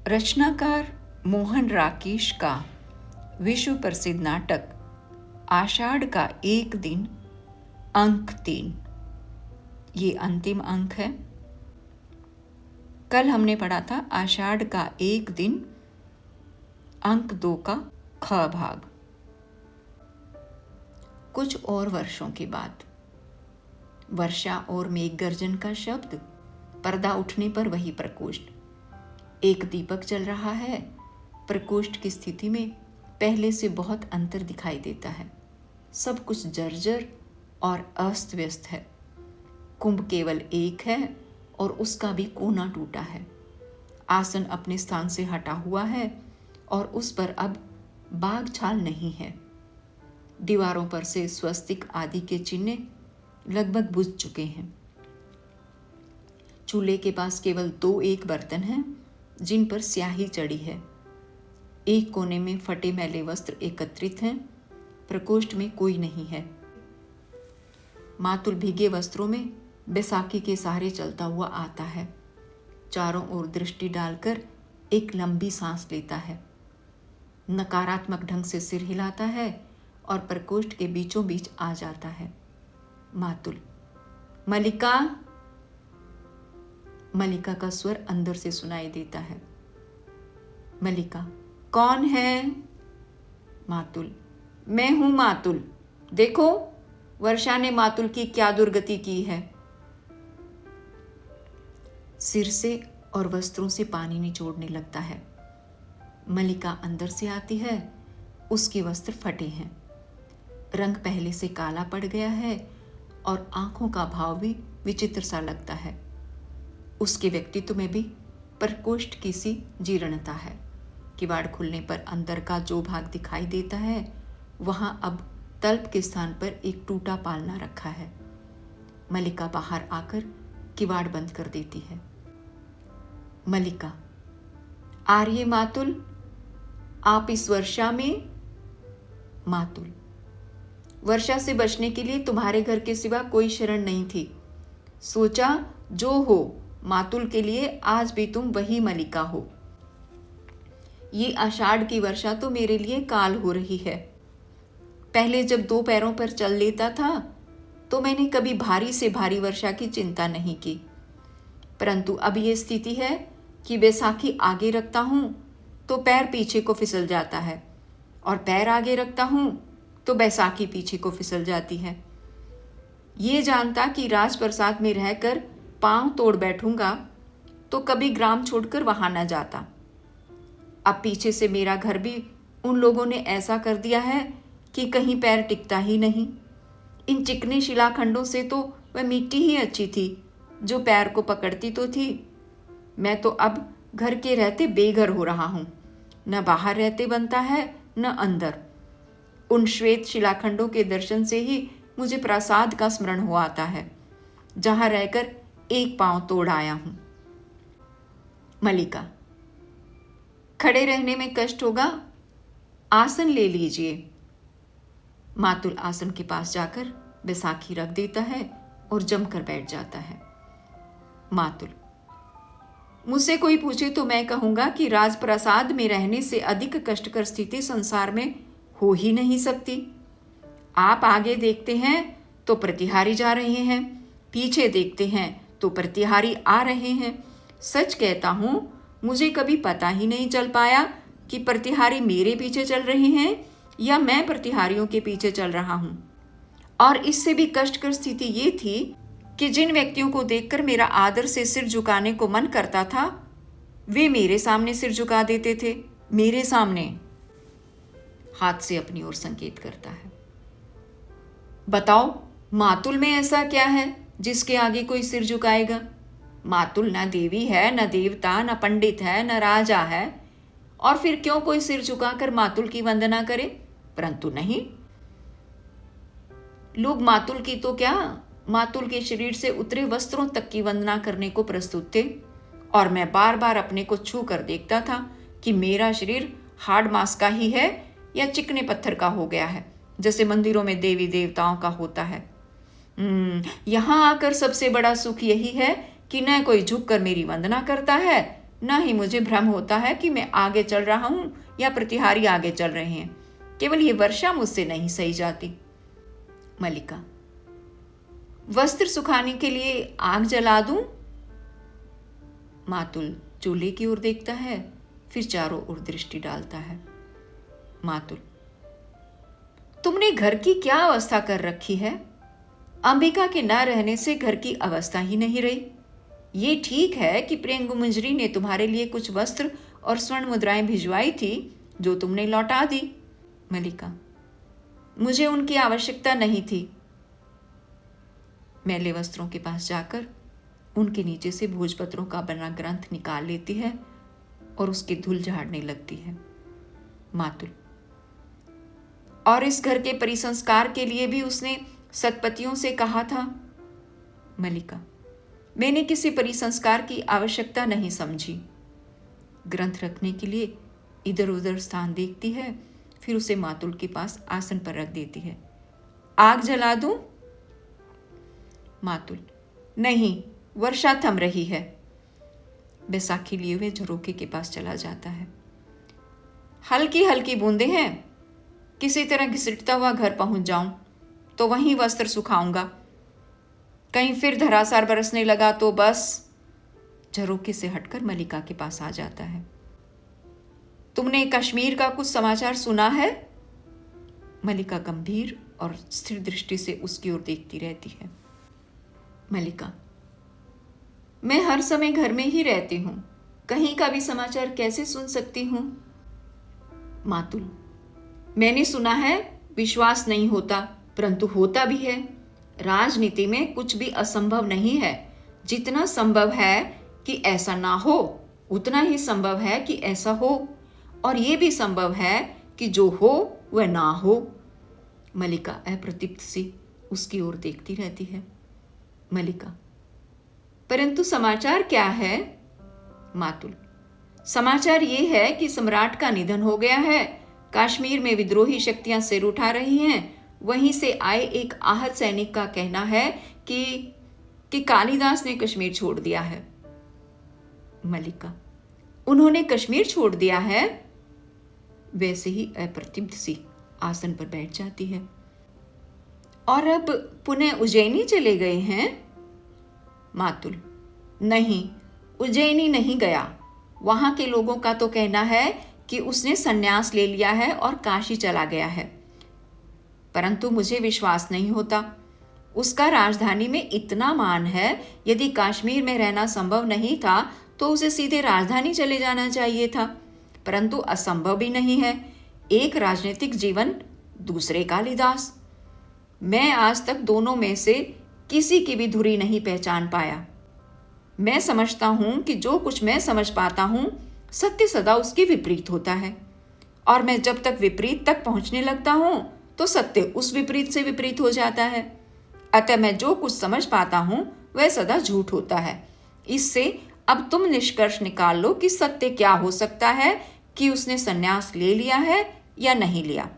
रचनाकार मोहन राकेश का विश्व प्रसिद्ध नाटक आषाढ़ का एक दिन अंक 3 ये अंतिम अंक है। कल हमने पढ़ा था आषाढ़ का एक दिन अंक 2 का ख भाग। कुछ और वर्षों के बाद वर्षा और मेघ गर्जन का शब्द, पर्दा उठने पर वही प्रकोष्ठ। एक दीपक जल रहा है। प्रकोष्ठ की स्थिति में पहले से बहुत अंतर दिखाई देता है। सब कुछ जर्जर और अस्त व्यस्त है। कुंभ केवल एक है और उसका भी कोना टूटा है। आसन अपने स्थान से हटा हुआ है और उस पर अब बाग छाल नहीं है। दीवारों पर से स्वस्तिक आदि के चिन्ह लगभग बुझ चुके हैं। चूल्हे के पास केवल 2-1 बर्तन हैं जिन पर स्याही चढ़ी है। एक कोने में फटे मैले वस्त्र एकत्रित हैं। प्रकोष्ठ में कोई नहीं है। मातुल भीगे वस्त्रों में बैसाखी के सहारे चलता हुआ आता है। चारों ओर दृष्टि डालकर एक लंबी सांस लेता है। नकारात्मक ढंग से सिर हिलाता है और प्रकोष्ठ के बीचों बीच आ जाता है। मातुल, मलिका। मलिका का स्वर अंदर से सुनाई देता है। मलिका, कौन है? मातुल, मैं हूं मातुल। देखो वर्षा ने मातुल की क्या दुर्गति की है। सिर से और वस्त्रों से पानी निचोड़ने लगता है। मलिका अंदर से आती है। उसके वस्त्र फटे हैं। रंग पहले से काला पड़ गया है और आंखों का भाव भी विचित्र सा लगता है। उसके व्यक्तित्व में भी प्रकोष्ठ की सी जीर्णता है। किवाड़ खुलने पर अंदर का जो भाग दिखाई देता है वहां अब तल्प के स्थान पर एक टूटा पालना रखा है। मलिका बाहर आकर किवाड़ बंद कर देती है। मलिका, आ रही है मातुल, आप इस वर्षा में? मातुल, वर्षा से बचने के लिए तुम्हारे घर के सिवा कोई शरण नहीं थी। सोचा जो हो मातुल के लिए आज भी तुम वही मलिका हो। ये आषाढ़ की वर्षा तो मेरे लिए काल हो रही है। पहले जब 2 पैरों पर चल लेता था तो मैंने कभी भारी से भारी वर्षा की चिंता नहीं की, परंतु अब ये स्थिति है कि बैसाखी आगे रखता हूं तो पैर पीछे को फिसल जाता है और पैर आगे रखता हूं तो बैसाखी पीछे को फिसल जाती है। ये जानता कि राजप्रसाद में रहकर पांव तोड़ बैठूंगा तो कभी ग्राम छोड़कर वहां न जाता। अब पीछे से मेरा घर भी उन लोगों ने ऐसा कर दिया है कि कहीं पैर टिकता ही नहीं। इन चिकने शिलाखंडों से तो वह मिट्टी ही अच्छी थी जो पैर को पकड़ती तो थी। मैं तो अब घर के रहते बेघर हो रहा हूं। न बाहर रहते बनता है न अंदर। उन श्वेत शिलाखंडों के दर्शन से ही मुझे प्रासाद का स्मरण हो आता है जहां रहकर एक पांव तोड़ आया हूं। मलिका, खड़े रहने में कष्ट होगा, आसन ले लीजिए। मातुल आसन के पास जाकर बैसाखी रख देता है और जमकर बैठ जाता है। मातुल, मुझसे कोई पूछे तो मैं कहूंगा कि राजप्रसाद में रहने से अधिक कष्टकर स्थिति संसार में हो ही नहीं सकती। आप आगे देखते हैं तो प्रतिहारी जा रहे हैं, पीछे देखते हैं तो प्रतिहारी आ रहे हैं। सच कहता हूं, मुझे कभी पता ही नहीं चल पाया कि प्रतिहारी मेरे पीछे चल रहे हैं या मैं प्रतिहारियों के पीछे चल रहा हूं। और इससे भी कष्टकर स्थिति ये थी कि जिन व्यक्तियों को देखकर मेरा आदर से सिर झुकाने को मन करता था वे मेरे सामने सिर झुका देते थे। मेरे सामने। हाथ से अपनी ओर संकेत करता है। बताओ मातुल में ऐसा क्या है जिसके आगे कोई सिर झुकाएगा? मातुल न देवी है, न देवता, न पंडित है, न राजा है, और फिर क्यों कोई सिर झुकाकर मातुल की वंदना करे? परंतु नहीं, लोग मातुल की तो क्या, मातुल के शरीर से उतरे वस्त्रों तक की वंदना करने को प्रस्तुत थे। और मैं बार बार अपने को छू कर देखता था कि मेरा शरीर हाड़ मांस का ही है या चिकने पत्थर का हो गया है, जैसे मंदिरों में देवी देवताओं का होता है। यहां आकर सबसे बड़ा सुख यही है कि न कोई झुककर मेरी वंदना करता है, ना ही मुझे भ्रम होता है कि मैं आगे चल रहा हूं या प्रतिहारी आगे चल रहे हैं। केवल ये वर्षा मुझसे नहीं सही जाती। मल्लिका, वस्त्र सुखाने के लिए आग जला दूं? मातुल चूल्हे की ओर देखता है, फिर चारों ओर दृष्टि डालता है। मातुल, तुमने घर की क्या अवस्था कर रखी है? अंबिका के न रहने से घर की अवस्था ही नहीं रही। ये ठीक है कि प्रियंगु मंजरी ने तुम्हारे लिए कुछ वस्त्र और स्वर्ण मुद्राएं भिजवाई थी जो तुमने लौटा दी। मल्लिका, मुझे उनकी आवश्यकता नहीं थी। मैले वस्त्रों के पास जाकर उनके नीचे से भोजपत्रों का बना ग्रंथ निकाल लेती है और उसकी धूल झाड़ने लगती है। मातुल, और इस घर के परिसंस्कार के लिए भी उसने सतपतियों से कहा था। मल्लिका, मैंने किसी परिसंस्कार की आवश्यकता नहीं समझी। ग्रंथ रखने के लिए इधर उधर स्थान देखती है, फिर उसे मातुल के पास आसन पर रख देती है। आग जला दूं? मातुल, नहीं, वर्षा थम रही है। बैसाखी लिए हुए झरोखे के पास चला जाता है। हल्की हल्की बूंदें हैं, किसी तरह घिसटता हुआ घर पहुंच जाऊं तो वहीं वस्त्र सुखाऊंगा। कहीं फिर धरासार बरसने लगा तो बस। झरोखे से हटकर मल्लिका के पास आ जाता है। तुमने कश्मीर का कुछ समाचार सुना है? मल्लिका गंभीर और स्थिर दृष्टि से उसकी ओर देखती रहती है। मल्लिका, मैं हर समय घर में ही रहती हूं, कहीं का भी समाचार कैसे सुन सकती हूं? मातुल, मैंने सुना है, विश्वास नहीं होता, परंतु होता भी है। राजनीति में कुछ भी असंभव नहीं है। जितना संभव है कि ऐसा ना हो, उतना ही संभव है कि ऐसा हो, और यह भी संभव है कि जो हो वह ना हो। मल्लिका अप्रतिभ सी उसकी ओर देखती रहती है। मल्लिका, परंतु समाचार क्या है? मातुल, समाचार ये है कि सम्राट का निधन हो गया है। कश्मीर में विद्रोही शक्तियां सिर उठा रही हैं। वहीं से आए एक आहत सैनिक का कहना है कि कालिदास ने कश्मीर छोड़ दिया है। मल्लिका, उन्होंने कश्मीर छोड़ दिया है? वैसे ही अप्रतिभ सी आसन पर बैठ जाती है। और अब पुनः उज्जैनी चले गए हैं? मातुल, नहीं, उज्जैनी नहीं गया। वहां के लोगों का तो कहना है कि उसने संन्यास ले लिया है और काशी चला गया है, परंतु मुझे विश्वास नहीं होता। उसका राजधानी में इतना मान है, यदि कश्मीर में रहना संभव नहीं था तो उसे सीधे राजधानी चले जाना चाहिए था, परंतु असंभव भी नहीं है। एक राजनीतिक जीवन, दूसरे कालिदास। मैं आज तक दोनों में से किसी की भी धुरी नहीं पहचान पाया। मैं समझता हूं कि जो कुछ मैं समझ पाता हूं, सत्य सदा उसके विपरीत होता है, और मैं जब तक विपरीत तक पहुंचने लगता हूं तो सत्य उस विपरीत से विपरीत हो जाता है। अतः मैं जो कुछ समझ पाता हूं वह सदा झूठ होता है। इससे अब तुम निष्कर्ष निकाल लो कि सत्य क्या हो सकता है, कि उसने संन्यास ले लिया है या नहीं लिया।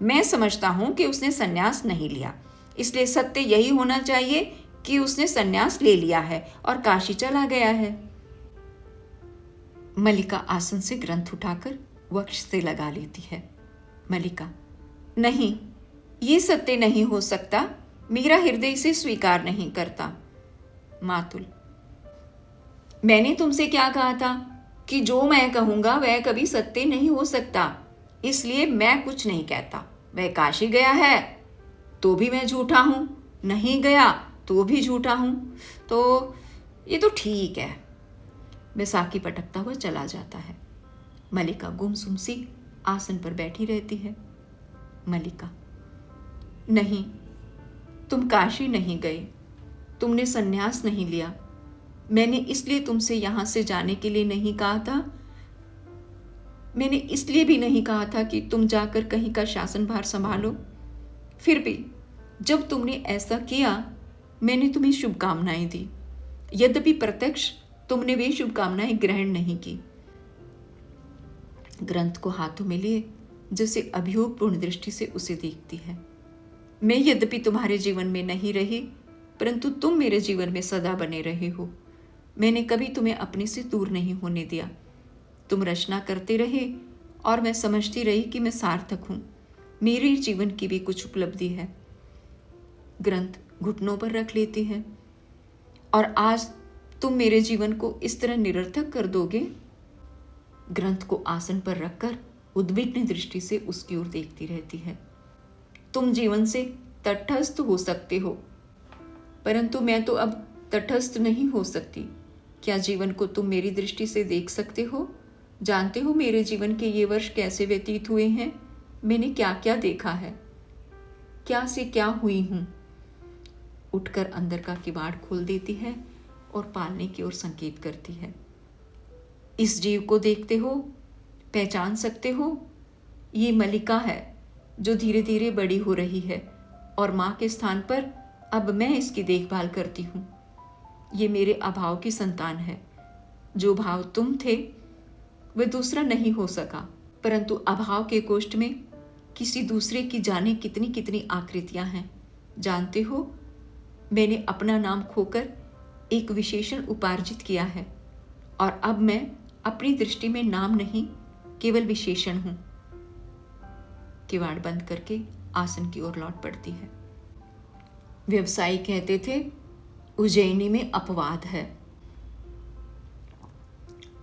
मैं समझता हूं कि उसने संन्यास नहीं लिया, इसलिए सत्य यही होना चाहिए कि उसने संन्यास ले लिया है और काशी चला गया है। मल्लिका आसन से ग्रंथ उठाकर वक्ष से लगा लेती है। मल्लिका, नहीं, ये सत्य नहीं हो सकता। मेरा हृदय इसे स्वीकार नहीं करता। मातुल, मैंने तुमसे क्या कहा था कि जो मैं कहूंगा वह कभी सत्य नहीं हो सकता, इसलिए मैं कुछ नहीं कहता। वह काशी गया है तो भी मैं झूठा हूं, नहीं गया तो भी झूठा हूं, तो ये तो ठीक है। बैसाखी पटकता हुआ चला जाता है। मल्लिका गुमसुम सी आसन पर बैठी रहती है। मल्लिका, नहीं, तुम काशी नहीं गए, तुमने संन्यास नहीं लिया। मैंने इसलिए तुमसे यहां से जाने के लिए नहीं कहा था। मैंने इसलिए भी नहीं कहा था कि तुम जाकर कहीं का शासनभार संभालो। फिर भी जब तुमने ऐसा किया, मैंने तुम्हें शुभकामनाएं दी, यद्यपि प्रत्यक्ष तुमने वे शुभकामनाएं ग्रहण नहीं की। ग्रंथ को हाथों में लिए जैसे अभियोगपूर्ण दृष्टि से उसे देखती है। मैं यद्यपि तुम्हारे जीवन में नहीं रही, परंतु तुम मेरे जीवन में सदा बने रहे हो। मैंने कभी तुम्हें अपने से दूर नहीं होने दिया। तुम रचना करते रहे और मैं समझती रही कि मैं सार्थक हूँ, मेरे जीवन की भी कुछ उपलब्धि है। ग्रंथ घुटनों पर रख लेती है। और आज तुम मेरे जीवन को इस तरह निरर्थक कर दोगे? ग्रंथ को आसन पर रखकर उद्विग्न दृष्टि से उसकी ओर देखती रहती है। तुम जीवन से तटस्थ हो सकते हो, परंतु मैं तो अब तटस्थ नहीं हो सकती। क्या जीवन को तुम मेरी दृष्टि से देख सकते हो? जानते हो मेरे जीवन के ये वर्ष कैसे व्यतीत हुए हैं? मैंने क्या क्या देखा है, क्या से क्या हुई हूं। उठकर अंदर का किवाड़ खोल देती है और पालने की ओर संकेत करती है। इस जीव को देखते हो, पहचान सकते हो? ये मलिका है जो धीरे धीरे बड़ी हो रही है और माँ के स्थान पर अब मैं इसकी देखभाल करती हूँ। ये मेरे अभाव की संतान है। जो भाव तुम थे वह दूसरा नहीं हो सका, परंतु अभाव के कोष्ठ में किसी दूसरे की जाने कितनी कितनी आकृतियां हैं। जानते हो, मैंने अपना नाम खोकर एक विशेषण उपार्जित किया है और अब मैं अपनी दृष्टि में नाम नहीं केवल विशेषण हूं। किवाड़ बंद करके आसन की ओर लौट पड़ती है। व्यवसायी कहते थे, उज्जैनी में अपवाद है।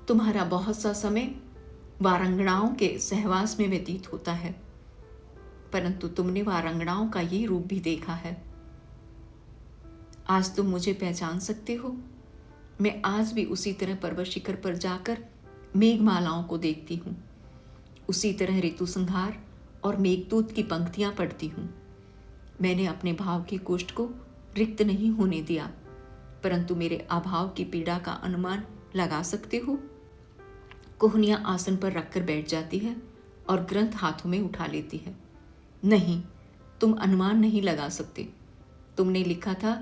तुम्हारा बहुत सा समय वारंगणाओं के सहवास में व्यतीत होता है, परंतु तुमने वारंगणाओं का ये रूप भी देखा है। आज तुम मुझे पहचान सकते हो। मैं आज भी उसी तरह पर्वत शिखर पर जाकर मेघमालाओं को देखती हूँ, उसी तरह ऋतु संहार और मेघदूत की पंक्तियां पढ़ती हूँ। मैंने अपने भाव के कोष्ठ को रिक्त नहीं होने दिया, परंतु मेरे अभाव की पीड़ा का अनुमान लगा सकते हो? कोहनियां आसन पर रखकर बैठ जाती है और ग्रंथ हाथों में उठा लेती है। नहीं, तुम अनुमान नहीं लगा सकते। तुमने लिखा था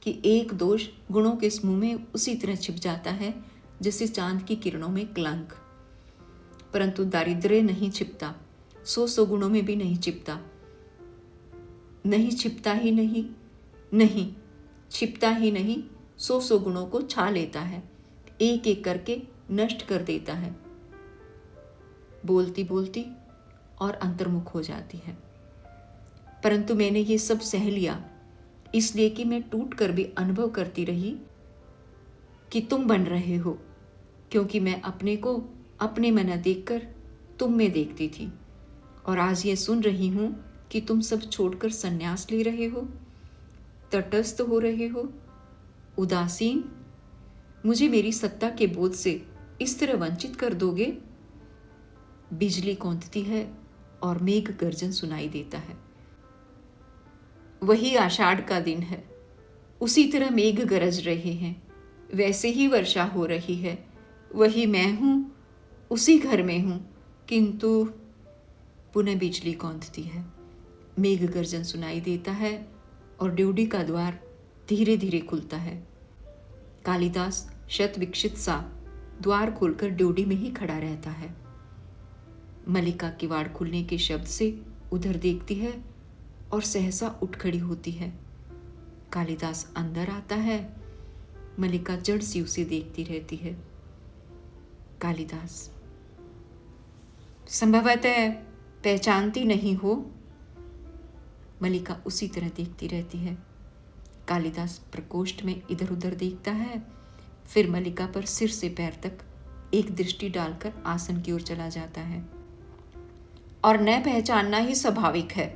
कि एक दोष गुणों के समूह में उसी तरह छिप जाता है जैसे चांद की किरणों में कलंक, परंतु दारिद्र्य नहीं छिपता, 100 गुणों में भी नहीं छिपता। नहीं छिपता ही नहीं, नहीं छिपता ही नहीं, 100 गुणों को छा लेता है, एक एक करके नष्ट कर देता है। बोलती बोलती और अंतर्मुख हो जाती है। परंतु मैंने ये सब सह लिया इसलिए कि मैं टूट कर भी अनुभव करती रही कि तुम बन रहे हो, क्योंकि मैं अपने को अपने में न देखकर तुम में देखती थी। और आज ये सुन रही हूं कि तुम सब छोड़कर संन्यास ले रहे हो, तटस्थ हो रहे हो, उदासीन। मुझे मेरी सत्ता के बोध से इस तरह वंचित कर दोगे? बिजली कौंधती है और मेघ गर्जन सुनाई देता है। वही आषाढ़ का दिन है, उसी तरह मेघ गरज रहे हैं, वैसे ही वर्षा हो रही है। वही मैं हूं, उसी घर में हूं, किंतु पुनः बिजली कौंधती है, मेघ गर्जन सुनाई देता है और ड्योढ़ी का द्वार धीरे धीरे खुलता है। कालिदास शत विकसित सा द्वार खोलकर ड्योढ़ी में ही खड़ा रहता है। मलिका किवाड़ खुलने के शब्द से उधर देखती है और सहसा उठ खड़ी होती है। कालिदास अंदर आता है, मलिका जड़ सी उसे देखती रहती है। कालिदास, संभवतः पहचानती नहीं हो? मलिका उसी तरह देखती रहती है। कालिदास प्रकोष्ठ में इधर उधर देखता है, फिर मलिका पर सिर से पैर तक एक दृष्टि डालकर आसन की ओर चला जाता है। और न पहचानना ही स्वाभाविक है,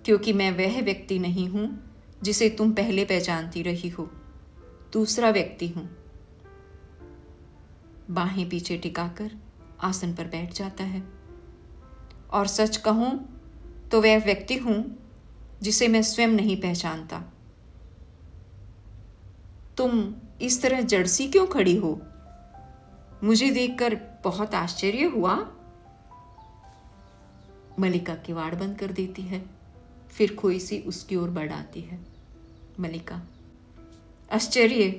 क्योंकि मैं वह व्यक्ति नहीं हूं जिसे तुम पहले पहचानती रही हो, दूसरा व्यक्ति हूं। बाहें पीछे टिकाकर आसन पर बैठ जाता है। और सच कहूं तो वह व्यक्ति हूं जिसे मैं स्वयं नहीं पहचानता। तुम इस तरह जड़सी क्यों खड़ी हो? मुझे देखकर बहुत आश्चर्य हुआ। मलिका किवाड़ बंद कर देती है, फिर खोई सी उसकी ओर बढ़ आती है। मलिका, आश्चर्य?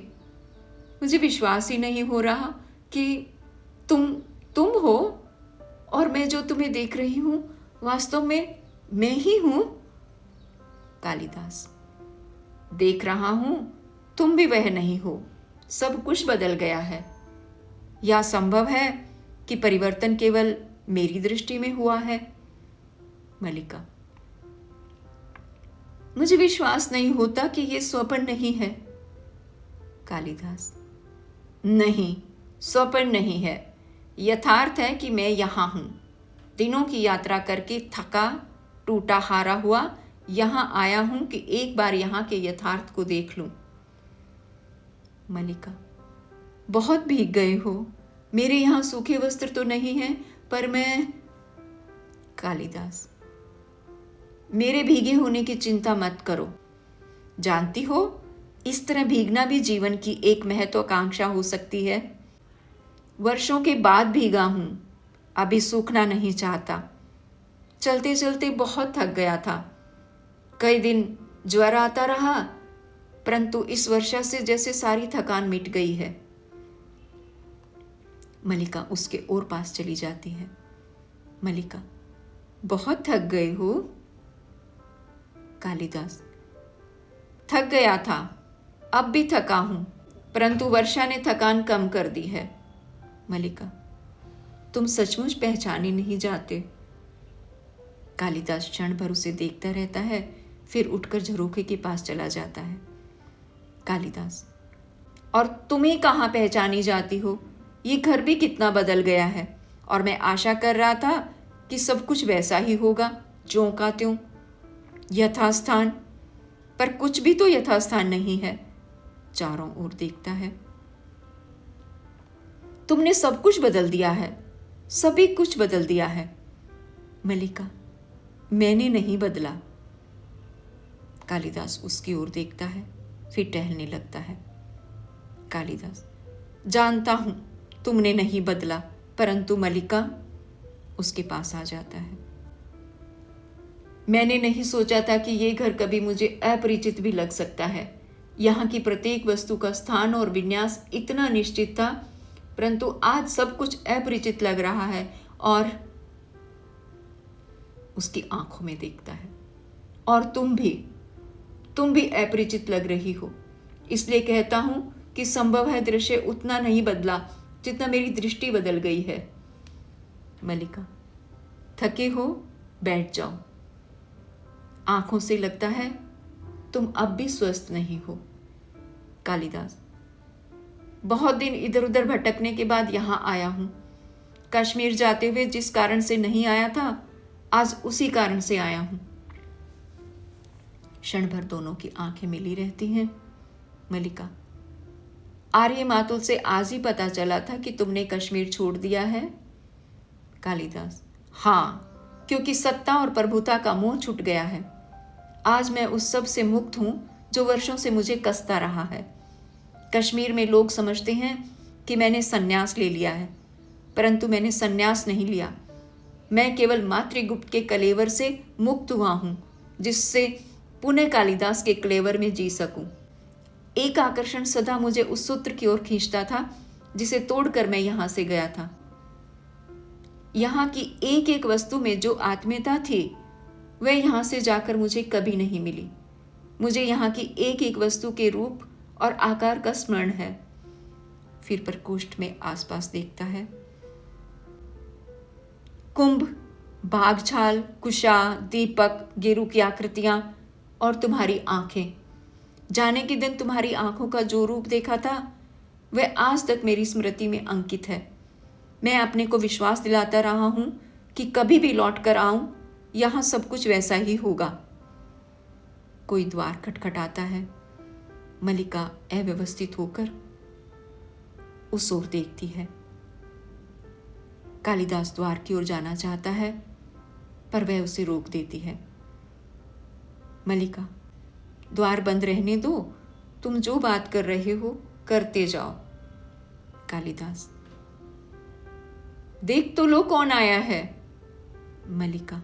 मुझे विश्वास ही नहीं हो रहा कि तुम हो और मैं जो तुम्हें देख रही हूं वास्तव में मैं ही हूं। कालिदास, देख रहा हूं, तुम भी वह नहीं हो सब कुछ बदल गया है। या संभव है कि परिवर्तन केवल मेरी दृष्टि में हुआ है? मल्लिका, मुझे विश्वास नहीं होता कि यह स्वप्न नहीं है। कालिदास, नहीं, स्वप्न नहीं है। यथार्थ है कि मैं यहां हूं। दिनों की यात्रा करके थका टूटा हारा हुआ यहां आया हूं कि एक बार यहां के यथार्थ को देख लूं। मल्लिका, बहुत भीग गए हो। मेरे यहां सूखे वस्त्र तो नहीं हैं, पर मैं। कालिदास, मेरे भीगे होने की चिंता मत करो। जानती हो, इस तरह भीगना भी जीवन की एक महत्वाकांक्षा हो सकती है। वर्षों के बाद भीगा हूं, अभी सूखना नहीं चाहता। चलते चलते बहुत थक गया था। कई दिन ज्वर आता रहा, परंतु इस वर्षा से जैसे सारी थकान मिट गई है। मल्लिका उसके और पास चली जाती है। मल्लिका, बहुत थक गए हो? कालिदास, थक गया था, अब भी थका हूं, परंतु वर्षा ने थकान कम कर दी है। मल्लिका, तुम सचमुच पहचाने नहीं जाते। कालिदास क्षण भर उसे देखता रहता है, फिर उठकर झरोखे के पास चला जाता है। कालिदास, और तुम्हें कहाँ पहचानी जाती हो? ये घर भी कितना बदल गया है, और मैं आशा कर रहा था कि सब कुछ वैसा ही होगा, ज्यों का त्यों, यथास्थान। पर कुछ भी तो यथास्थान नहीं है। चारों ओर देखता है। तुमने सब कुछ बदल दिया है, सभी कुछ बदल दिया है। मल्लिका, मैंने नहीं बदला। कालिदास उसकी ओर देखता है, फिर टहलने लगता है। कालिदास, जानता हूं तुमने नहीं बदला, परंतु मल्लिका उसके पास आ जाता है। मैंने नहीं सोचा था कि यह घर कभी मुझे अपरिचित भी लग सकता है। यहाँ की प्रत्येक वस्तु का स्थान और विन्यास इतना निश्चित था, परंतु आज सब कुछ अपरिचित लग रहा है। और उसकी आंखों में देखता है। और तुम भी अपरिचित लग रही हो। इसलिए कहता हूं कि संभव है दृश्य उतना नहीं बदला जितना मेरी दृष्टि बदल गई है। मल्लिका, थके हो, बैठ जाओ। आंखों से लगता है तुम अब भी स्वस्थ नहीं हो। कालिदास, बहुत दिन इधर उधर भटकने के बाद यहां आया हूं। कश्मीर जाते हुए जिस कारण से नहीं आया था, आज उसी कारण से आया हूं। क्षण भर दोनों की आंखें मिली रहती हैं। मल्लिका, आर्य मातुल से आज ही पता चला था कि तुमने कश्मीर छोड़ दिया है। कालिदास, हाँ, क्योंकि सत्ता और प्रभुता का मोह छूट गया है। आज मैं उस सब से मुक्त हूं जो वर्षों से मुझे कसता रहा है। कश्मीर में लोग समझते हैं कि मैंने संन्यास ले लिया है, परंतु मैंने संन्यास नहीं लिया। मैं केवल मातृगुप्त के कलेवर से मुक्त हुआ हूं, जिससे पुनः कालिदास के कलेवर में जी सकूं। एक आकर्षण सदा मुझे उस सूत्र की ओर खींचता था जिसे तोड़कर मैं यहां से गया था। यहां की एक एक वस्तु में जो आत्मीयता थी, वह यहां से जाकर मुझे कभी नहीं मिली। मुझे यहां की एक एक वस्तु के रूप और आकार का स्मरण है। फिर प्रकोष्ठ में आसपास देखता है। कुंभ, बाघछाल, कुशा, दीपक, गेरू की आकृतियां और तुम्हारी आंखें। जाने के दिन तुम्हारी आंखों का जो रूप देखा था, वह आज तक मेरी स्मृति में अंकित है। मैं अपने को विश्वास दिलाता रहा हूं कि कभी भी लौट कर आऊं, यहां सब कुछ वैसा ही होगा। कोई द्वार खटखटाता है। मल्लिका अव्यवस्थित होकर उस ओर देखती है। कालिदास द्वार की ओर जाना चाहता है, पर वह उसे रोक देती है। मल्लिका, द्वार बंद रहने दो, तुम जो बात कर रहे हो करते जाओ। कालिदास, देख तो लो कौन आया है। मल्लिका,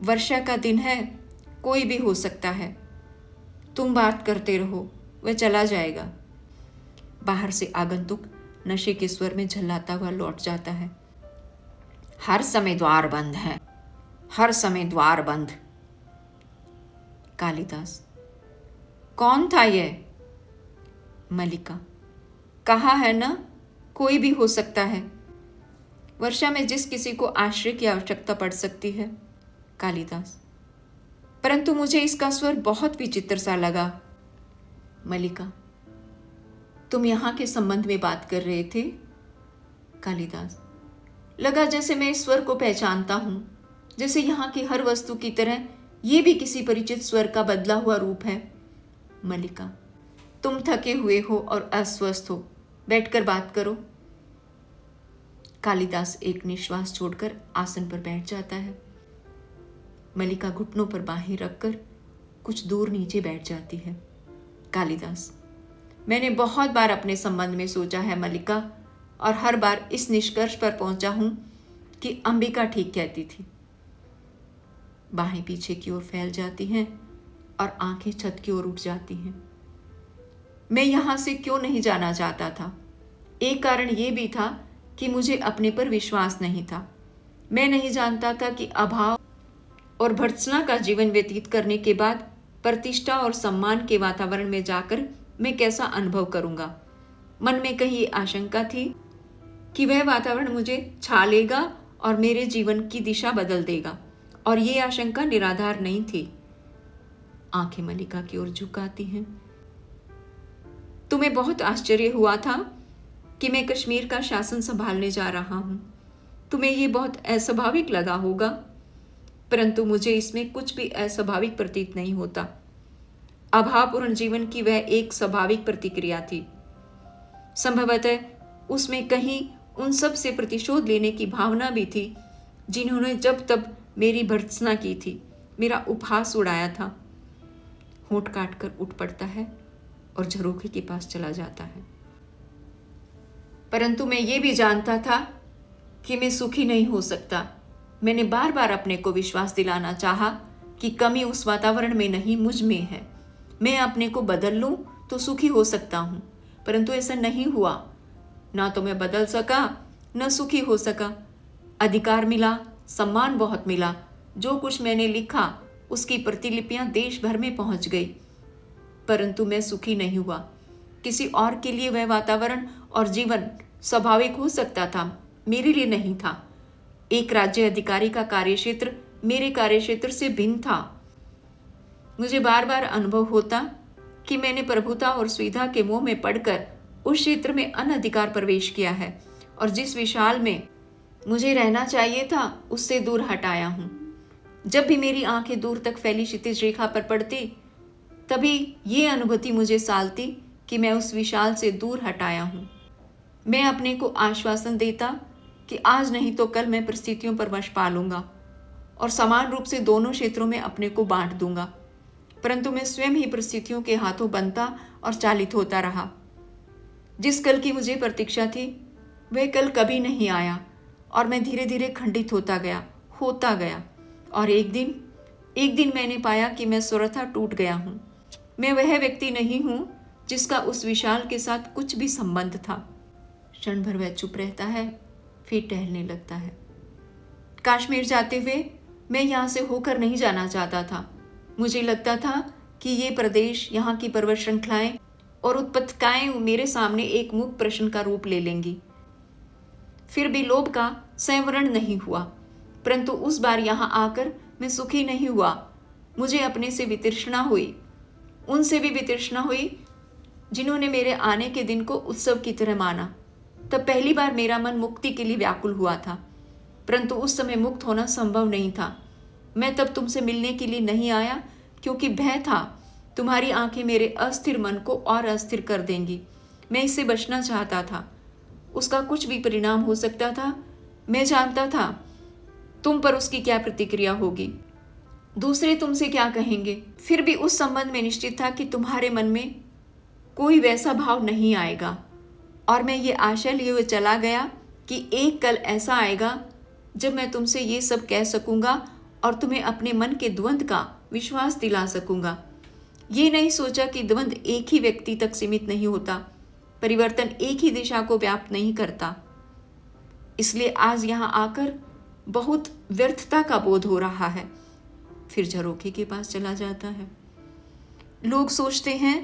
वर्षा का दिन है, कोई भी हो सकता है। तुम बात करते रहो, वह चला जाएगा। बाहर से आगंतुक नशे के स्वर में झल्लाता हुआ लौट जाता है। हर समय द्वार बंद है, हर समय द्वार बंद। कालिदास, कौन था यह? मलिका, कहा है ना, कोई भी हो सकता है। वर्षा में जिस किसी को आश्रय की आवश्यकता पड़ सकती है। कालिदास, परंतु मुझे इसका स्वर बहुत विचित्र सा लगा। मलिका, तुम यहाँ के संबंध में बात कर रहे थे? कालिदास, लगा जैसे मैं इस स्वर को पहचानता हूं, जैसे यहाँ की हर वस्तु की तरह ये भी किसी परिचित स्वर का बदला हुआ रूप है। मलिका, तुम थके हुए हो और अस्वस्थ हो, बैठकर बात करो। कालिदास एक निश्वास छोड़कर आसन पर बैठ जाता है। मलिका घुटनों पर बाहें रखकर कुछ दूर नीचे बैठ जाती है। कालिदास, मैंने बहुत बार अपने संबंध में सोचा है मलिका, और हर बार इस निष्कर्ष पर पहुंचा हूं कि अंबिका ठीक कहती थी। बाहें पीछे की ओर फैल जाती हैं और आंखें छत की ओर उठ जाती हैं। मैं यहां से क्यों नहीं जाना चाहता था? एक कारण यह भी था कि मुझे अपने पर विश्वास नहीं था। मैं नहीं जानता था कि अभाव और भर्त्सना का जीवन व्यतीत करने के बाद प्रतिष्ठा और सम्मान के वातावरण में जाकर मैं कैसा अनुभव करूंगा। मन में कहीं आशंका थी कि वह वातावरण मुझे छा लेगा और मेरे जीवन की दिशा बदल देगा, और ये आशंका निराधार नहीं थी। आंखें मलिका की ओर झुकाती हैं। तुम्हें बहुत आश्चर्य हुआ था कि मैं कश्मीर का शासन संभालने जा रहा हूं। तुम्हें यह बहुत अस्वाभाविक लगा होगा, परंतु मुझे इसमें कुछ भी अस्वाभाविक प्रतीत नहीं होता। अभावपूर्ण जीवन की वह एक स्वाभाविक प्रतिक्रिया थी। संभवतः उसमें कहीं उन सब से प्रतिशोध लेने की भावना भी थी जिन्होंने जब तब मेरी भर्त्सना की थी, मेरा उपहास उड़ाया था। होंठ काट कर उठ पड़ता है और झरोखे के पास चला जाता है। परंतु मैं ये भी जानता था कि मैं सुखी नहीं हो सकता। मैंने बार बार अपने को विश्वास दिलाना चाहा कि कमी उस वातावरण में नहीं, मुझ में है। मैं अपने को बदल लूं तो सुखी हो सकता हूं, परंतु ऐसा नहीं हुआ। ना तो मैं बदल सका, न सुखी हो सका। अधिकार मिला, सम्मान बहुत मिला। जो कुछ मैंने लिखा उसकी प्रतिलिपियां देश भर में पहुंच गई, परंतु मैं सुखी नहीं हुआ। किसी और के लिए वह वातावरण और जीवन स्वाभाविक हो सकता था, मेरे लिए नहीं था। एक राज्य अधिकारी का कार्यक्षेत्र मेरे कार्यक्षेत्र से भिन्न था। मुझे बार बार अनुभव होता कि मैंने प्रभुता और सुविधा के मोह में पड़कर उस क्षेत्र में अनधिकार प्रवेश किया है, और जिस विशाल में मुझे रहना चाहिए था उससे दूर हटाया हूं। जब भी मेरी आंखें दूर तक फैली क्षितिज रेखा पर पड़ती, तभी ये अनुभूति मुझे सालती कि मैं उस विशाल से दूर हटाया हूं। मैं अपने को आश्वासन देता कि आज नहीं तो कल मैं परिस्थितियों पर वश पा लूंगा और समान रूप से दोनों क्षेत्रों में अपने को बांट दूंगा, परंतु मैं स्वयं ही परिस्थितियों के हाथों बनता और चालित होता रहा। जिस कल की मुझे प्रतीक्षा थी वह कल कभी नहीं आया, और मैं धीरे धीरे खंडित होता गया, और एक दिन मैंने पाया कि मैं सर्वथा टूट गया हूँ। मैं वह व्यक्ति नहीं हूँ जिसका उस विशाल के साथ कुछ भी संबंध था। क्षण भर वह चुप रहता है, फिर टहलने लगता है। कश्मीर जाते हुए मैं यहाँ से होकर नहीं जाना चाहता था। मुझे लगता था कि ये प्रदेश, यहाँ की पर्वत श्रृंखलाएं और उत्पत्तिकाएं मेरे सामने एक मूक प्रश्न का रूप ले लेंगी। फिर भी लोभ का संवरण नहीं हुआ, परंतु उस बार यहाँ आकर मैं सुखी नहीं हुआ। मुझे अपने से वितृष्णा हुई, उनसे भी वितृष्णा हुई जिन्होंने मेरे आने के दिन को उत्सव की तरह माना। तब पहली बार मेरा मन मुक्ति के लिए व्याकुल हुआ था, परंतु उस समय मुक्त होना संभव नहीं था। मैं तब तुमसे मिलने के लिए नहीं आया क्योंकि भय था तुम्हारी आंखें मेरे अस्थिर मन को और अस्थिर कर देंगी। मैं इससे बचना चाहता था। उसका कुछ भी परिणाम हो सकता था। मैं जानता था तुम पर उसकी क्या प्रतिक्रिया होगी, दूसरे तुमसे क्या कहेंगे। फिर भी उस संबंध में निश्चित था कि तुम्हारे मन में कोई वैसा भाव नहीं आएगा, और मैं ये आशा लिए हुए चला गया कि एक कल ऐसा आएगा जब मैं तुमसे ये सब कह सकूंगा और तुम्हें अपने मन के द्वंद्व का विश्वास दिला सकूंगा। ये नहीं सोचा कि द्वंद्व एक ही व्यक्ति तक सीमित नहीं होता, परिवर्तन एक ही दिशा को व्याप्त नहीं करता। इसलिए आज यहाँ आकर बहुत व्यर्थता का बोध हो रहा है। फिर झरोखे के पास चला जाता है। लोग सोचते हैं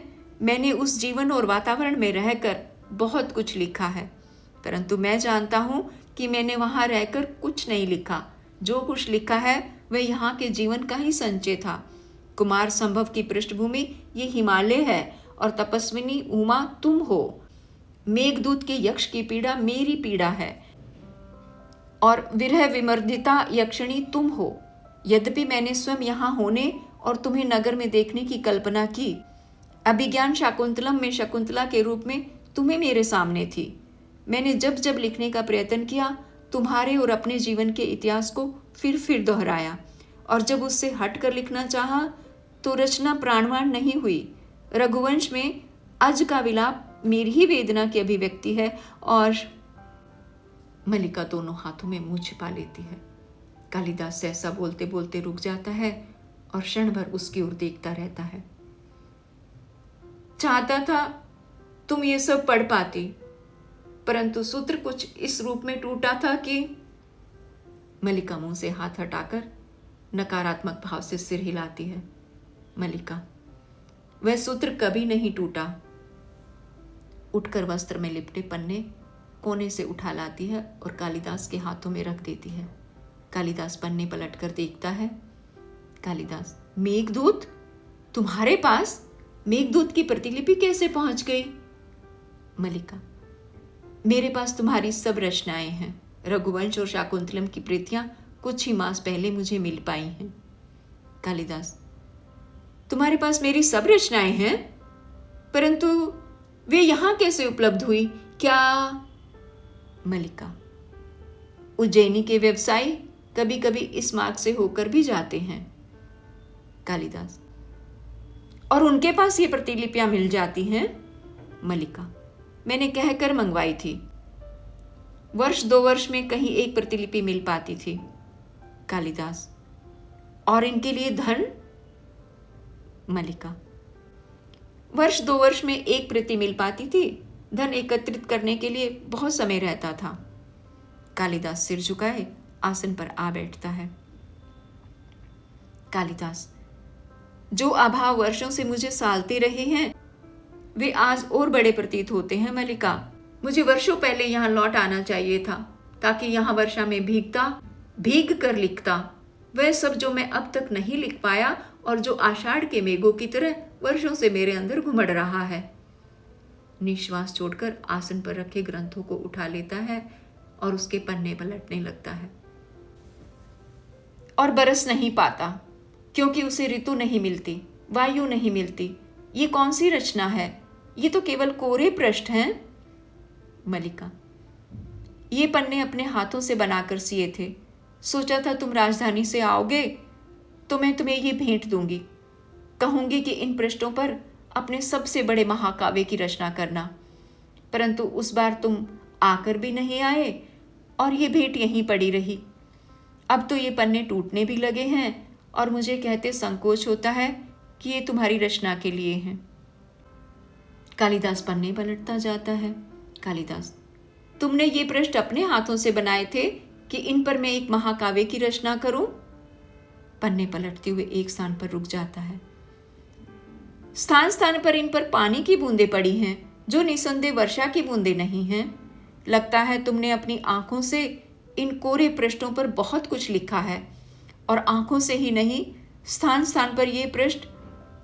मैंने उस जीवन और वातावरण में रहकर बहुत कुछ लिखा है, परंतु मैं जानता हूँ कि मैंने वहाँ रहकर कुछ नहीं लिखा। जो कुछ लिखा है वह यहाँ के जीवन का ही संचय था। कुमार संभव की पृष्ठभूमि ये हिमालय है और तपस्विनी उमा तुम हो। मेघदूत के यक्ष की पीड़ा मेरी पीड़ा है और विरह विमर्दिता यक्षिणी तुम हो। यद्यपि मैंने स्वयं यहाँ होने और तुम्हें नगर में देखने की कल्पना की, अभिज्ञान शाकुंतलम में शकुंतला के रूप में तुम्हें मेरे सामने थी। मैंने जब जब लिखने का प्रयत्न किया, तुम्हारे और अपने जीवन के इतिहास को फिर दोहराया, और जब उससे हट कर लिखना चाहा तो रचना प्राणवान नहीं हुई। रघुवंश में अज का विलाप मेरी ही वेदना की अभिव्यक्ति है। और मल्लिका दोनों हाथों में मुंह छिपा लेती है। कालिदास सहसा बोलते बोलते रुक जाता है और क्षण भर उसकी ओर देखता रहता है। चाहता था तुम ये सब पढ़ पाती, परंतु सूत्र कुछ इस रूप में टूटा था कि मल्लिका मुंह से हाथ हटाकर नकारात्मक भाव से सिर हिलाती है। मल्लिका, वह सूत्र कभी नहीं टूटा। उठकर वस्त्र में लिपटे पन्ने कोने से उठा लाती है और कालिदास के हाथों में रख देती है। कालिदास पन्ने पलटकर देखता है। कालिदास, मेघदूत तुम्हारे पास? मेघदूत की प्रतिलिपि कैसे पहुंच गई? मल्लिका, मेरे पास तुम्हारी सब रचनाएं हैं। रघुवंश और शाकुंतलम की प्रीतियां कुछ ही मास पहले मुझे मिल पाई हैं। कालिदास, तुम्हारे पास मेरी सब रचनाएं हैं, परंतु वे यहां कैसे उपलब्ध हुई? क्या? मल्लिका, उज्जैनी के व्यवसायी कभी कभी इस मार्ग से होकर भी जाते हैं। कालिदास, और उनके पास ये प्रतिलिपियां मिल जाती हैं? मल्लिका, मैंने कहकर मंगवाई थी। वर्ष 2 वर्ष में कहीं एक प्रतिलिपि मिल पाती थी। कालिदास, और इनके लिए धन? मल्लिका, वर्ष 2 वर्ष में एक प्रति मिल पाती थी। धन एकत्रित करने के लिए बहुत समय रहता था। कालिदास सिर झुकाए आसन पर आ बैठता है। कालिदास, जो अभाव वर्षों से मुझे सालते रहे हैं वे आज और बड़े प्रतीत होते हैं। मल्लिका, मुझे वर्षों पहले यहाँ लौट आना चाहिए था, ताकि यहाँ वर्षा में भीग कर लिखता वह सब जो मैं अब तक नहीं लिख पाया और जो आषाढ़ के मेघों की तरह वर्षों से मेरे अंदर घुमड़ रहा है। निश्वास छोड़कर आसन पर रखे ग्रंथों को उठा लेता है और उसके पन्ने पलटने लगता है। और बरस नहीं पाता, क्योंकि उसे ऋतु नहीं मिलती, वायु नहीं मिलती। ये कौन सी रचना है? ये तो केवल कोरे पृष्ठ हैं। मल्लिका, ये पन्ने अपने हाथों से बनाकर सिए थे। सोचा था तुम राजधानी से आओगे तो मैं तुम्हें ये भेंट दूंगी। कहूंगी कि इन पृष्ठों पर अपने सबसे बड़े महाकाव्य की रचना करना, परंतु उस बार तुम आकर भी नहीं आए और ये भेंट यहीं पड़ी रही। अब तो ये पन्ने टूटने भी लगे हैं और मुझे कहते संकोच होता है कि ये तुम्हारी रचना के लिए हैं। कालिदास पन्ने पलटता जाता है। कालिदास, तुमने ये पृष्ठ अपने हाथों से बनाए थे कि इन पर मैं एक महाकाव्य की रचना करूं? पन्ने पलटते हुए एक स्थान पर रुक जाता है। स्थान स्थान पर इन पर पानी की बूंदें पड़ी हैं, जो निसंदेह वर्षा की बूंदें नहीं हैं। लगता है तुमने अपनी आंखों से इन कोरे पृष्ठों पर बहुत कुछ लिखा है, और आंखों से ही नहीं, स्थान स्थान पर ये पृष्ठ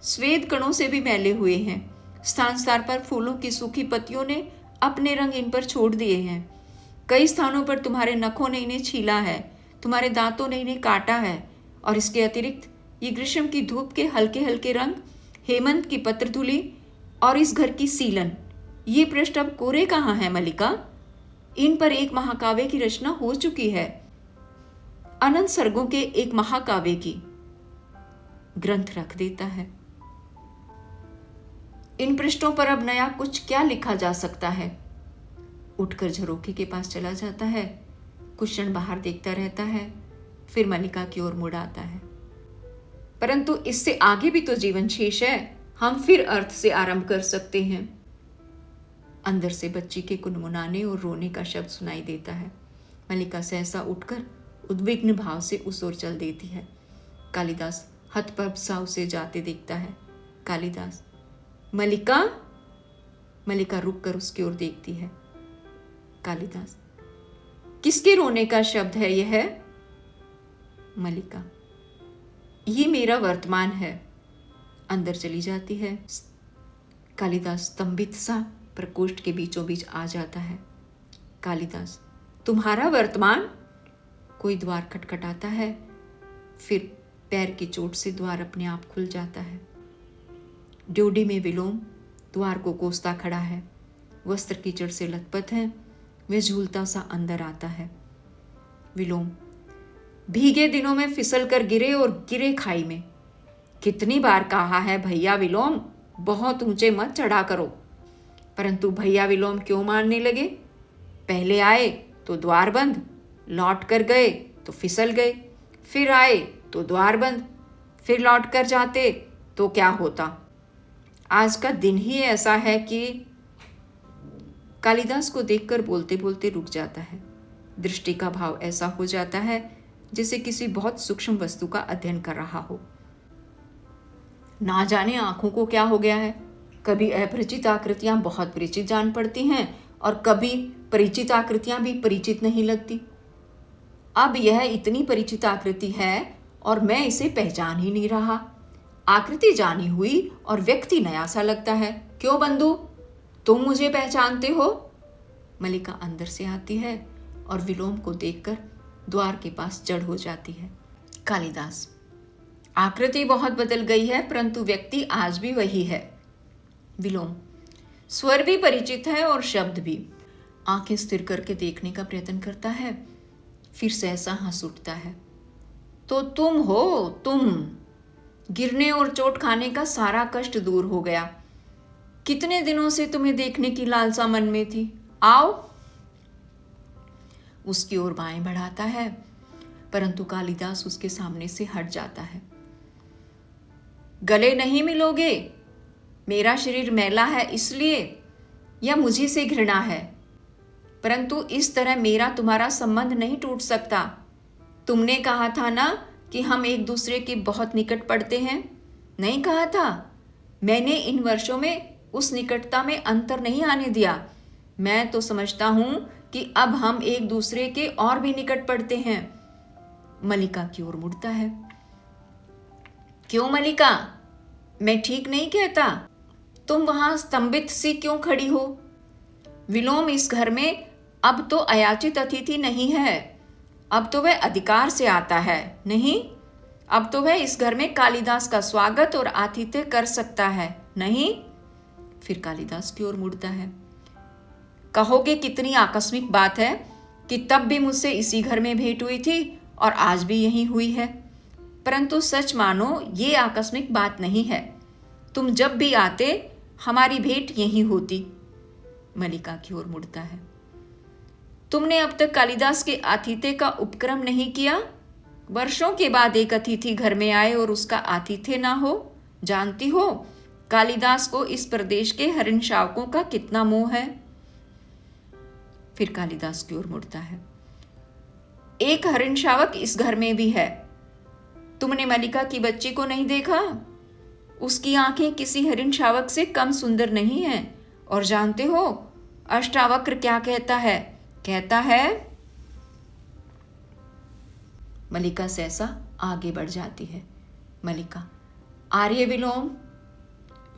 स्वेद कणों से भी मैले हुए हैं। स्थान स्थान पर फूलों की सूखी पत्तियों ने अपने रंग इन पर छोड़ दिए हैं। कई स्थानों पर तुम्हारे नखों ने इन्हें छीला है, तुम्हारे दांतों ने इन्हें काटा है, और इसके अतिरिक्त ये ग्रीष्म की धूप के हल्के हल्के रंग, हेमंत की पत्रधूलि और इस घर की सीलन, ये पृष्ठ अब कोरे कहाँ हैं? मल्लिका, इन पर एक महाकाव्य की रचना हो चुकी है, अनंत सर्गों के एक महाकाव्य की। ग्रंथ रख देता है। इन पृष्ठों पर अब नया कुछ क्या लिखा जा सकता है? उठकर झरोखे के पास चला जाता है, कुछ क्षण बाहर देखता रहता है, फिर मल्लिका की ओर मुड़ आता है। परंतु इससे आगे भी तो जीवन शेष है, हम फिर अर्थ से आरंभ कर सकते हैं। अंदर से बच्ची के कुनमुनाने और रोने का शब्द सुनाई देता है। मल्लिका सहसा उठकर उद्विग्न भाव से उस ओर चल देती है। कालिदास हतप्रभ सा उसे जाते देखता है। कालिदास, मलिका। मलिका रुक कर उसकी ओर देखती है। कालिदास, किसके रोने का शब्द है यह? मलिका, ये मेरा वर्तमान है। अंदर चली जाती है। कालिदास स्तंभित सा प्रकोष्ठ के बीचों बीच आ जाता है। कालिदास, तुम्हारा वर्तमान? कोई द्वार खटखटाता है, फिर पैर की चोट से द्वार अपने आप खुल जाता है। ड्योढ़ी में विलोम द्वार को कोसता खड़ा है। वस्त्र कीचड़ से लथपथ है। वह झूलता सा अंदर आता है। विलोम, भीगे दिनों में फिसल कर गिरे और गिरे खाई में। कितनी बार कहा है भैया विलोम, बहुत ऊंचे मत चढ़ा करो, परंतु भैया विलोम क्यों मारने लगे? पहले आए तो द्वार बंद, लौट कर गए तो फिसल गए, फिर आए तो द्वार बंद, फिर लौट कर जाते तो क्या होता? आज का दिन ही ऐसा है कि। कालिदास को देखकर बोलते बोलते रुक जाता है। दृष्टि का भाव ऐसा हो जाता है जैसे किसी बहुत सूक्ष्म वस्तु का अध्ययन कर रहा हो। ना जाने आंखों को क्या हो गया है। कभी अपरिचित आकृतियां बहुत परिचित जान पड़ती हैं और कभी परिचित आकृतियां भी परिचित नहीं लगती। अब यह इतनी परिचित आकृति है और मैं इसे पहचान ही नहीं रहा। आकृति जानी हुई और व्यक्ति नया सा लगता है। क्यों बंधु, तुम मुझे पहचानते हो? मलिका अंदर से आती है और विलोम को देखकर द्वार के पास जड़ हो जाती है। कालिदास, आकृति बहुत बदल गई है, परंतु व्यक्ति आज भी वही है। विलोम, स्वर भी परिचित है और शब्द भी। आंखें स्थिर करके देखने का प्रयत्न करता है, फिर सहसा हंस उठता है। तो तुम हो तुम। गिरने और चोट खाने का सारा कष्ट दूर हो गया। कितने दिनों से तुम्हें देखने की लालसा मन में थी। आओ। उसकी ओर बाएं बढ़ाता है, परंतु कालिदास उसके सामने से हट जाता है। गले नहीं मिलोगे? मेरा शरीर मैला है इसलिए, या मुझे से घृणा है? परंतु इस तरह मेरा तुम्हारा संबंध नहीं टूट सकता। तुमने कहा था ना कि हम एक दूसरे के बहुत निकट पड़ते हैं। नहीं कहा था? मैंने इन वर्षों में उस निकटता में अंतर नहीं आने दिया। मैं तो समझता हूं कि अब हम एक दूसरे के और भी निकट पड़ते हैं। मलिका की ओर मुड़ता है। क्यों मलिका, मैं ठीक नहीं कहता? तुम वहां स्तंभित सी क्यों खड़ी हो? विलोम इस घर में अब तो अयाचित अतिथि नहीं है। अब तो वह अधिकार से आता है। नहीं, अब तो वह इस घर में कालिदास का स्वागत और आतिथ्य कर सकता है। नहीं? फिर कालिदास की ओर मुड़ता है। कहोगे कितनी आकस्मिक बात है कि तब भी मुझसे इसी घर में भेंट हुई थी और आज भी यहीं हुई है, परंतु सच मानो ये आकस्मिक बात नहीं है। तुम जब भी आते हमारी भेंट यहीं होती। मलिका की ओर मुड़ता है। तुमने अब तक कालिदास के आतिथ्य का उपक्रम नहीं किया। वर्षों के बाद एक अतिथि घर में आए और उसका आतिथ्य ना हो। जानती हो कालिदास को इस प्रदेश के हरिण शावकों का कितना मोह है। फिर कालिदास की ओर मुड़ता है। एक हरिण शावक इस घर में भी है। तुमने मलिका की बच्ची को नहीं देखा? उसकी आंखें किसी हरिण शावक से कम सुंदर नहीं हैं। और जानते हो अष्टावक्र क्या कहता है? कहता है। मलिका सहसा आगे बढ़ जाती है। मलिका, आर्य विलोम।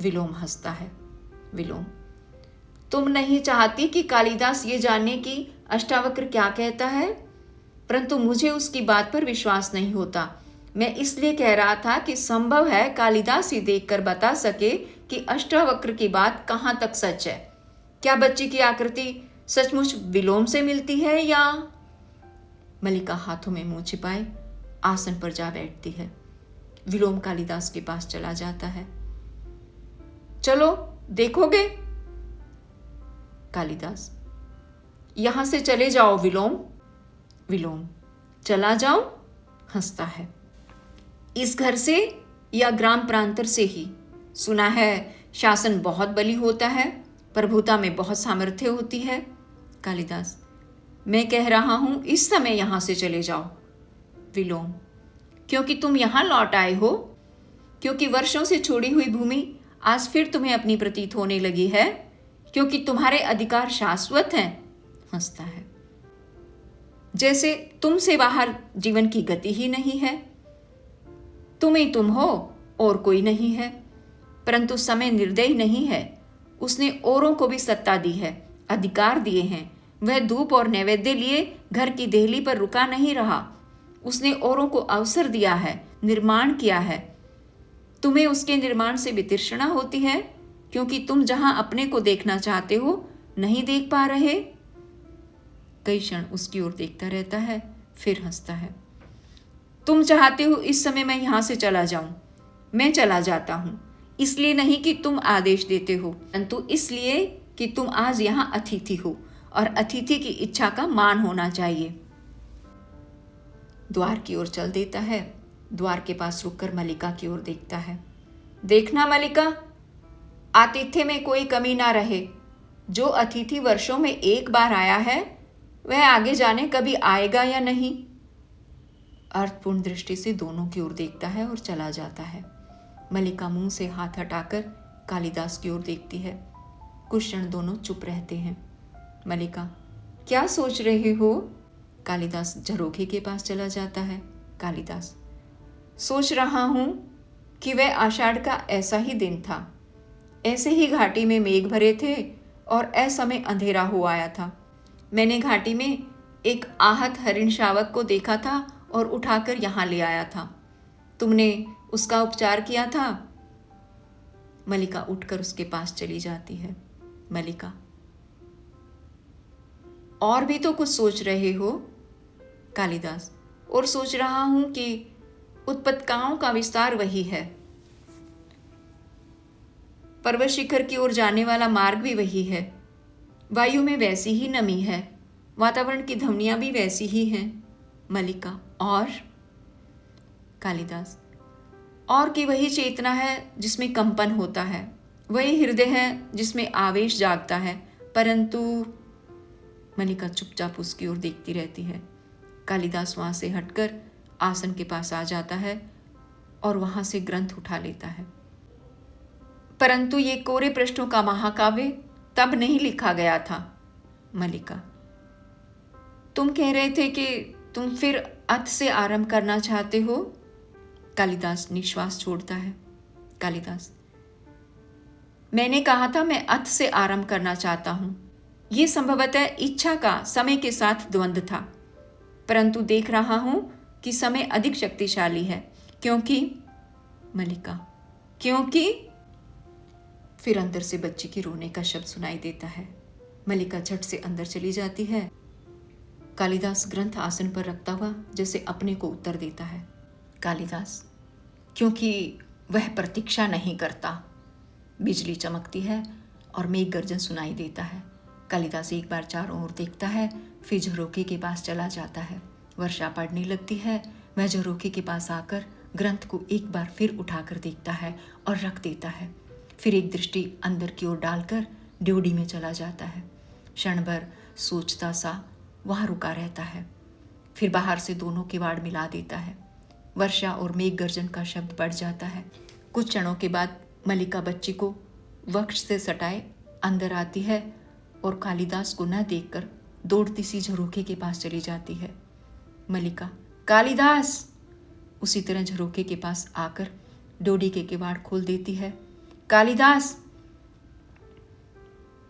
विलोम हंसता है। विलोम, तुम नहीं चाहती कि कालिदास ये जानने की अष्टावक्र क्या कहता है, परंतु मुझे उसकी बात पर विश्वास नहीं होता। मैं इसलिए कह रहा था कि संभव है कालिदास ही देखकर बता सके कि अष्टावक्र की बात कहाँ तक सच है। क्या बच्ची की आकृति सचमुच विलोम से मिलती है या? मलिका हाथों में मुंह छिपाए आसन पर जा बैठती है। विलोम कालिदास के पास चला जाता है। चलो देखोगे? कालिदास, यहां से चले जाओ विलोम। विलोम, चला जाऊं? हंसता है। इस घर से या ग्राम प्रांतर से ही? सुना है शासन बहुत बली होता है, प्रभुता में बहुत सामर्थ्य होती है। कालिदास, मैं कह रहा हूं इस समय यहां से चले जाओ। विलोम, क्योंकि तुम यहां लौट आए हो? क्योंकि वर्षों से छोड़ी हुई भूमि आज फिर तुम्हें अपनी प्रतीत होने लगी है, क्योंकि तुम्हारे अधिकार शाश्वत हैं। हंसता है। जैसे तुमसे बाहर जीवन की गति ही नहीं है। तुम ही तुम हो और कोई नहीं है। परंतु समय निर्दयी नहीं है। उसने औरों को भी सत्ता दी है, अधिकार दिए हैं। वह धूप और नैवेद्य लिए घर की देहली पर रुका नहीं रहा। उसने औरों को अवसर दिया है, निर्माण किया है। तुम्हें उसके निर्माण से वितृष्णा होती है, क्योंकि तुम जहां अपने को देखना चाहते हो नहीं देख पा रहे। कई क्षण उसकी ओर देखता रहता है, फिर हंसता है। तुम चाहते हो इस समय मैं यहां से चला जाऊं। मैं चला जाता हूं, इसलिए नहीं कि तुम आदेश देते हो, परंतु इसलिए कि तुम आज यहां अतिथि हो और अतिथि की इच्छा का मान होना चाहिए। द्वार की ओर चल देता है। द्वार के पास रुककर मल्लिका की ओर देखता है। देखना मल्लिका, आतिथ्य में कोई कमी ना रहे। जो अतिथि वर्षों में एक बार आया है, वह आगे जाने कभी आएगा या नहीं। अर्थपूर्ण दृष्टि से दोनों की ओर देखता है और चला जाता है। मल्लिका मुंह से हाथ हटाकर कालिदास की ओर देखती है। कुछ क्षण दोनों चुप रहते हैं। मल्लिका, क्या सोच रहे हो? कालिदास झरोखे के पास चला जाता है। कालिदास, सोच रहा हूं कि वह आषाढ़ का ऐसा ही दिन था। ऐसे ही घाटी में मेघ भरे थे और असमय अंधेरा हो आया था। मैंने घाटी में एक आहत हरिण शावक को देखा था और उठाकर यहाँ ले आया था। तुमने उसका उपचार किया था। मल्लिका उठकर उसके पास चली जाती है। मल्लिका, और भी तो कुछ सोच रहे हो? कालिदास, और सोच रहा हूं कि उत्पत्तिकाओं का विस्तार वही है। पर्वत शिखर की ओर जाने वाला मार्ग भी वही है। वायु में वैसी ही नमी है। वातावरण की ध्वनियां भी वैसी ही हैं। मल्लिका, और? कालिदास, और कि वही चेतना है जिसमें कंपन होता है, वही हृदय है जिसमें आवेश जागता है। परंतु मल्लिका चुपचाप उसकी ओर देखती रहती है। कालिदास वहां से हटकर आसन के पास आ जाता है और वहां से ग्रंथ उठा लेता है। परंतु ये कोरे पृष्ठों का महाकाव्य तब नहीं लिखा गया था। मल्लिका, तुम कह रहे थे कि तुम फिर अथ से आरंभ करना चाहते हो। कालिदास निश्वास छोड़ता है। कालिदास, मैंने कहा था मैं अथ से आरंभ करना चाहता हूं। यह संभवतः इच्छा का समय के साथ द्वंद्व था, परंतु देख रहा हूं कि समय अधिक शक्तिशाली है, क्योंकि मल्लिका, क्योंकि फिर अंदर से बच्ची के रोने का शब्द सुनाई देता है। मल्लिका झट से अंदर चली जाती है। कालिदास ग्रंथ आसन पर रखता हुआ जैसे अपने को उत्तर देता है। कालिदास, क्योंकि वह प्रतीक्षा नहीं करता। बिजली चमकती है और मेघ गर्जन सुनाई देता है। कालिदास एक बार चारों ओर देखता है, फिर झरोखे के पास चला जाता है। वर्षा पड़ने लगती है। वह झरोखे के पास आकर ग्रंथ को एक बार फिर उठाकर देखता है और रख देता है। फिर एक दृष्टि अंदर की ओर डालकर ड्योढ़ी में चला जाता है। क्षण भर सोचता सा वहां रुका रहता है। फिर बाहर से दोनों किवाड़ मिला देता है। वर्षा और मेघ गर्जन का शब्द बढ़ जाता है। कुछ क्षणों के बाद मल्लिका बच्ची को वक्ष से सटाए अंदर आती है और कालिदास को न देखकर दौड़ती सी झरोखे के पास चली जाती है। मल्लिका, कालिदास! उसी तरह झरोखे के पास आकर ड्योढ़ी के किवाड़ खोल देती है। कालिदास!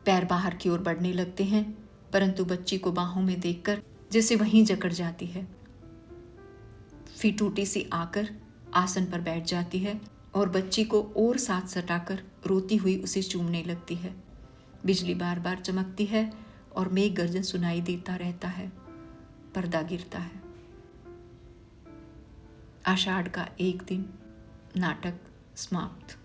पैर बाहर की ओर बढ़ने लगते हैं, परंतु बच्ची को बाहों में देखकर जैसे वहीं जकड़ जाती है। फिर टूटी सी आकर आसन पर बैठ जाती है और बच्ची को और साथ सटाकर रोती हुई उसे चूमने लगती है। बिजली बार बार चमकती है और मेघ गर्जन सुनाई देता रहता है। पर्दा गिरता है। आषाढ़ का एक दिन नाटक समाप्त।